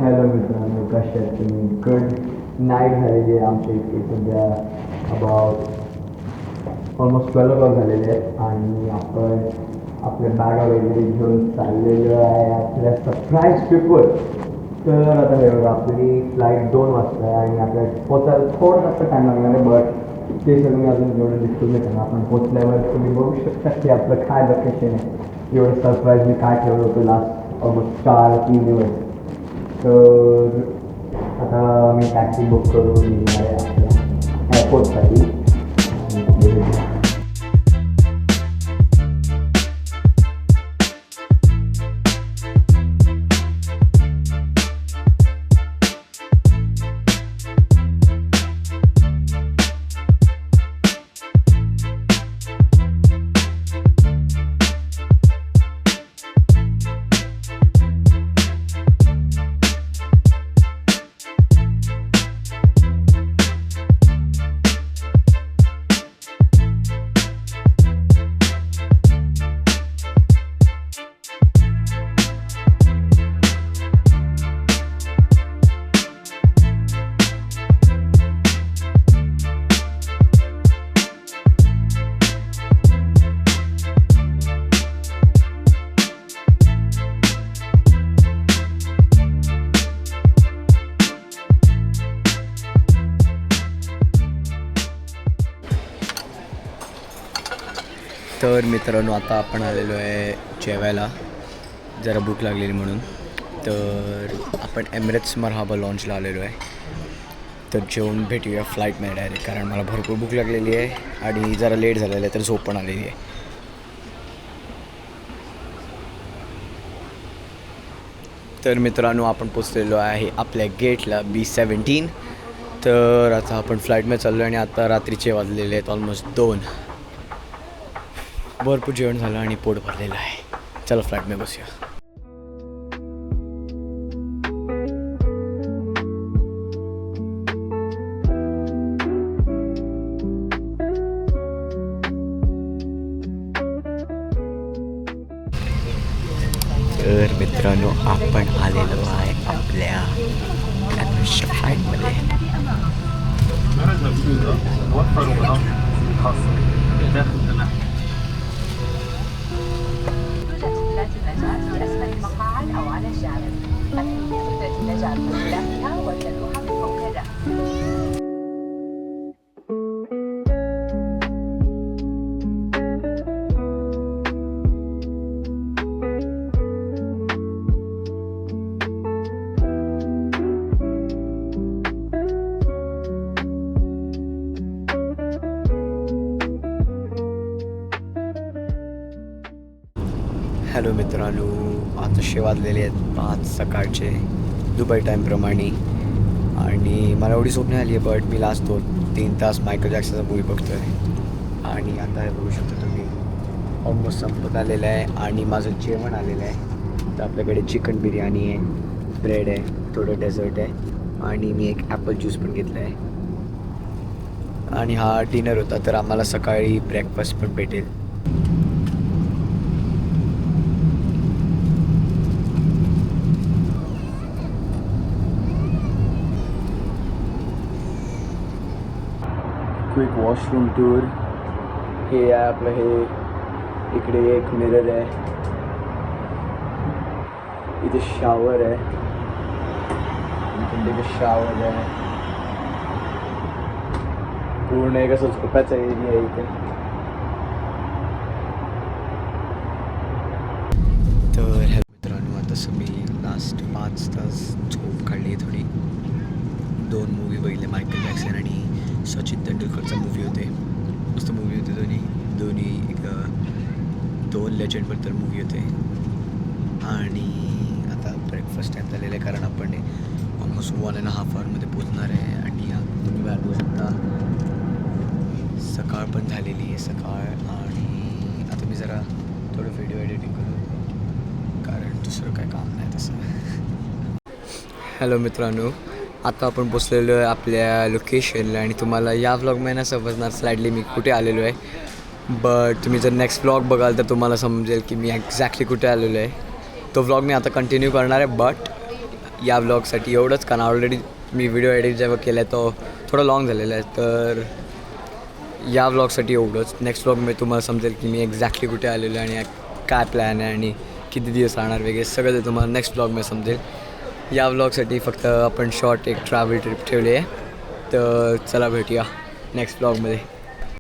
Hello मित्रांनो, कशा आहेत तुम्ही? गुड नाईट झालेली आहे आमच्या इथे सध्या अबाउट ऑलमोस्ट 12 o'clock झालेले आहेत आणि आपण आपल्या बॅगा वगैरे घेऊन चाललेलो आहे आपल्या सरप्राईज ट्रिपवर. तर आता हे बघा, आपली फ्लाईट 2 वाजता आहे आणि आपल्याला पोचायला थोडं जास्त टाईम लागणार आहे, बट ते सगळं मी अजून एवढं डिस्कस नाही करणार. आपण पोचल्यावर तुम्ही बघू शकता की आपलं काय लोकेशन आहे. एवढं सरप्राईज मी काय ठेवलं होतं लास्ट ऑलमोस्ट 4-3 दिवस. तर आता मी टॅक्सी बुक करून निघणार आहे आपल्या एअरपोर्टसाठी. तर मित्रांनो, आता आपण आलेलो आहे जेवायला, जरा भूक लागलेली म्हणून. तर आपण एमिरेट्स मरहाबा लॉन्चला आलेलो आहे. तर जेवून भेटूया फ्लाईटमध्ये डायरेक्ट, कारण मला भरपूर भूक लागलेली आहे आणि जरा लेट झालेलं आहे, तर झोप पण आलेली आहे. तर मित्रांनो, आपण पोचलेलो आहे आपल्या गेटला B-17. तर आता आपण फ्लाईटमध्ये चाललो आणि आता रात्रीचे वाजलेले आहेत ऑलमोस्ट 2. भरपूर जेवण झालं आणि पोट भरलेलं आहे. चला फ्लाईटमध्ये बसूया. तर मित्रांनो, आपण आलेलो आहे आपल्या फ्लाईटमध्ये. في أسفل المقاعد أو على الجانب. تحية النجاة مفتاحها ويدها من فوق الرأس. हॅलो मित्रांनो, आता वाजलेले आहेत 5 सकाळचे दुबई टाईमप्रमाणे आणि मला एवढी झोप नाही आली आहे, बट मी लास्ट 2-3 तास मायकल जॅक्सनचा मूवी बघतो आहे. आणि आता हे बघू शकता तुम्ही, ऑलमोस्ट संपत आलेलं आहे आणि माझं जेवण आलेलं आहे. तर आपल्याकडे चिकन बिर्याणी आहे, ब्रेड आहे, थोडं डेझर्ट आहे आणि मी एक ॲपल ज्यूस पण घेतलं आहे. आणि हा डिनर होता, तर आम्हाला सकाळी ब्रेकफास्ट पण भेटेल. Quick washroom tour. हे आहे आपलं, हे इकडे एक मिरर आहे, इथे शॉवर आहे, इथे शॉवर आहे, पूर्ण एक असं झोपायचा एरिया आहे इथे. तर ह्या मित्रांनो, आता मी लास्ट 5 तास झोप काढली आहे थोडी. 2 मूवी बघितले, मायकल जॅक्सन आणि सचिन तेंडुलकरचा मूवी होते. मस्त मूवी होते दोन्ही एक 2 लेजंडबद्दल मूवी होते. आणि आता ब्रेकफास्ट टाईम झालेलं आहे, कारण आपण ऑलमोस्ट 1.5 hourमध्ये पोचणार आहे. आणि तुम्ही बाहेर बघू शकता, सकाळ पण झालेली आहे सकाळ. आणि आता मी जरा थोडं व्हिडिओ एडिटिंग करू, कारण दुसरं काय काम नाही तसं. हॅलो मित्रांनो, आता आपण पोचलेलो आहे आपल्या लोकेशनला आणि तुम्हाला या व्लॉगमध्ये नाही समजणार स्लाइडली मी कुठे आलेलो आहे. बट तुम्ही जर नेक्स्ट व्लॉग बघाल तर तुम्हाला समजेल की मी एक्झॅक्टली कुठे आलेलो आहे. तो व्लॉग मी आता कंटिन्यू करणार आहे, बट या व्लॉगसाठी एवढंच, कारण ऑलरेडी मी व्हिडिओ एडिट जेव्हा केला आहे तो थोडा लॉंग झालेला आहे. तर या व्लॉगसाठी एवढंच. नेक्स्ट व्लॉगमध्ये तुम्हाला समजेल की मी एक्झॅक्टली कुठे आलेलो आहे आणि काय प्लॅन आहे आणि किती दिवस राहणार वगैरे सगळं ते तुम्हाला नेक्स्ट व्लॉगमध्ये समजेल. या व्लॉगसाठी फक्त आपण शॉर्ट एक ट्रॅव्हल ट्रिप ठेवली आहे. तर चला भेटूया नेक्स्ट व्लॉगमध्ये.